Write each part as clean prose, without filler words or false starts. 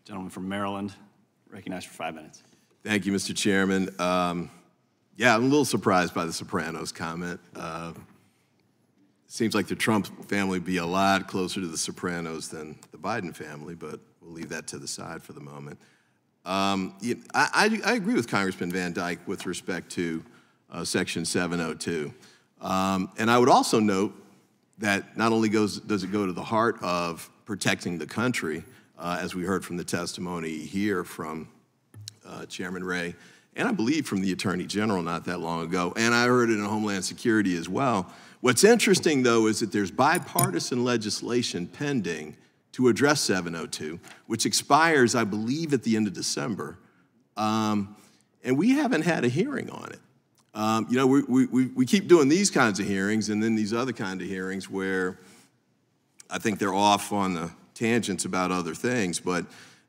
Gentleman from Maryland, recognized for 5 minutes. Thank you, Mr. Chairman. Yeah, I'm a little surprised by the Sopranos comment. Seems like the Trump family would be a lot closer to the Sopranos than the Biden family, but we'll leave that to the side for the moment. I agree with Congressman Van Dyke with respect to Section 702. And I would also note that not only does it go to the heart of protecting the country, as we heard from the testimony here from Chairman Wray, and I believe from the Attorney General not that long ago, and I heard it in Homeland Security as well. What's interesting, though, is that there's bipartisan legislation pending to address 702, which expires, I believe, at the end of December, and we haven't had a hearing on it. You know, we keep doing these kinds of hearings and then these other kind of hearings where I think they're off on the tangents about other things, but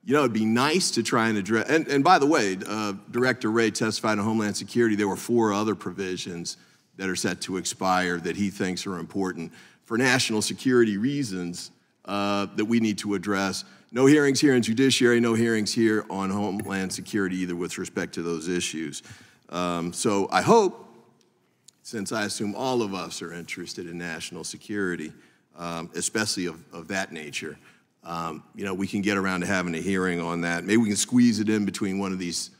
you know, it'd be nice to try and address, and by the way, Director Wray testified on Homeland Security. There were 4 other provisions that are set to expire that he thinks are important for national security reasons that we need to address. No hearings here in Judiciary, no hearings here on Homeland Security either with respect to those issues. So I hope, since I assume all of us are interested in national security, especially of that nature, you know, we can get around to having a hearing on that. Maybe we can squeeze it in between one of these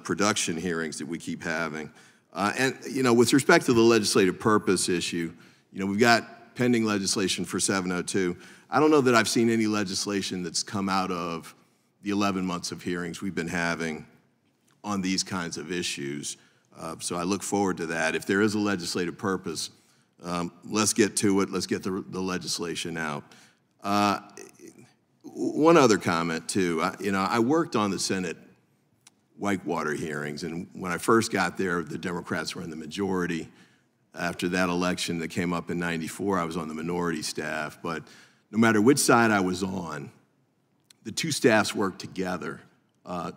production hearings that we keep having. And, you know, with respect to the legislative purpose issue, you know, we've got pending legislation for 702. I don't know that I've seen any legislation that's come out of the 11 months of hearings we've been having on these kinds of issues. So I look forward to that. If there is a legislative purpose, let's get to it. Let's get the legislation out. One other comment, too. You know, I worked on the Senate Whitewater hearings, and when I first got there, the Democrats were in the majority. After that election that came up in '94, I was on the minority staff. But no matter which side I was on, the 2 staffs worked together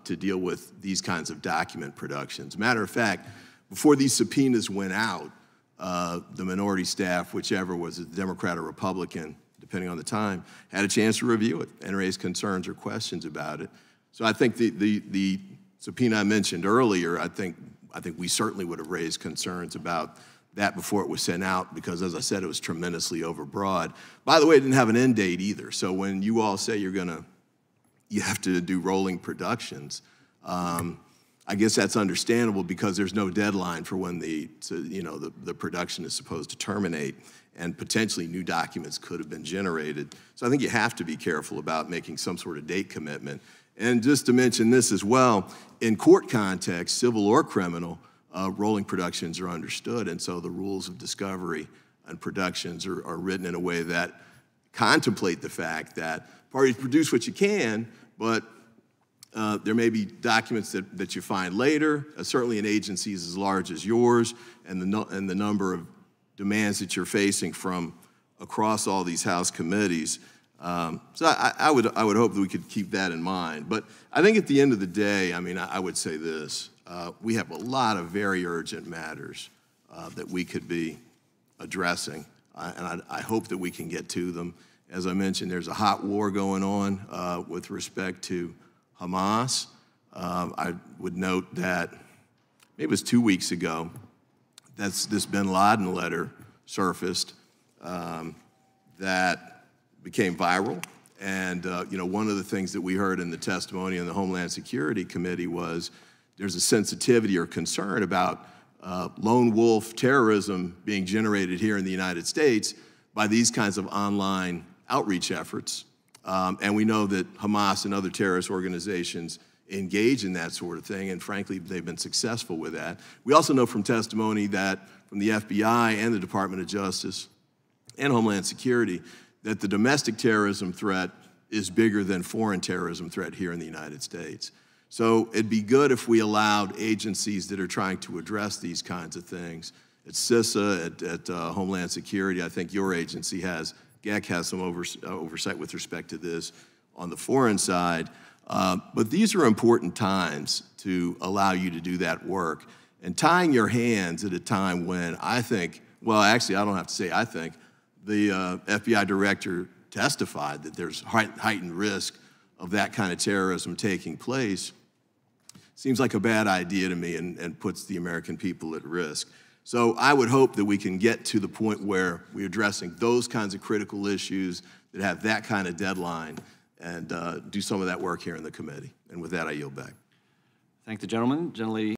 to deal with these kinds of document productions. Matter of fact, before these subpoenas went out, the minority staff, whichever was a Democrat or Republican, depending on the time, had a chance to review it and raise concerns or questions about it. So I think the subpoena I mentioned earlier, I think we certainly would have raised concerns about that before it was sent out because, as I said, it was tremendously overbroad. By the way, it didn't have an end date either. So when you all say you have to do rolling productions, I guess that's understandable because there's no deadline for when the production is supposed to terminate, and potentially new documents could have been generated. So I think you have to be careful about making some sort of date commitment. And just to mention this as well, in court context, civil or criminal, rolling productions are understood, and so the rules of discovery and productions are written in a way that contemplate the fact that parties produce what you can, but there may be documents that you find later, certainly in agencies as large as yours, and the number of demands that you're facing from across all these House committees. So I would hope that we could keep that in mind. But I think at the end of the day, I mean, I would say this. We have a lot of very urgent matters that we could be addressing, and I hope that we can get to them. As I mentioned, there's a hot war going on with respect to Hamas. I would note that maybe it was 2 weeks ago that this bin Laden letter surfaced that became viral. And you know, one of the things that we heard in the testimony in the Homeland Security Committee was there's a sensitivity or concern about lone wolf terrorism being generated here in the United States by these kinds of online outreach efforts. And we know that Hamas and other terrorist organizations engage in that sort of thing, and frankly, they've been successful with that. We also know from testimony that from the FBI and the Department of Justice and Homeland Security that the domestic terrorism threat is bigger than foreign terrorism threat here in the United States. So it'd be good if we allowed agencies that are trying to address these kinds of things. At CISA, at Homeland Security, I think your agency GAC has some oversight with respect to this on the foreign side. But these are important times to allow you to do that work. And tying your hands at a time when I think, well, actually, I don't have to say I think, the FBI director testified that there's heightened risk of that kind of terrorism taking place seems like a bad idea to me and puts the American people at risk. So I would hope that we can get to the point where we're addressing those kinds of critical issues that have that kind of deadline and do some of that work here in the committee. And with that, I yield back. Thank the gentleman. Gentlelady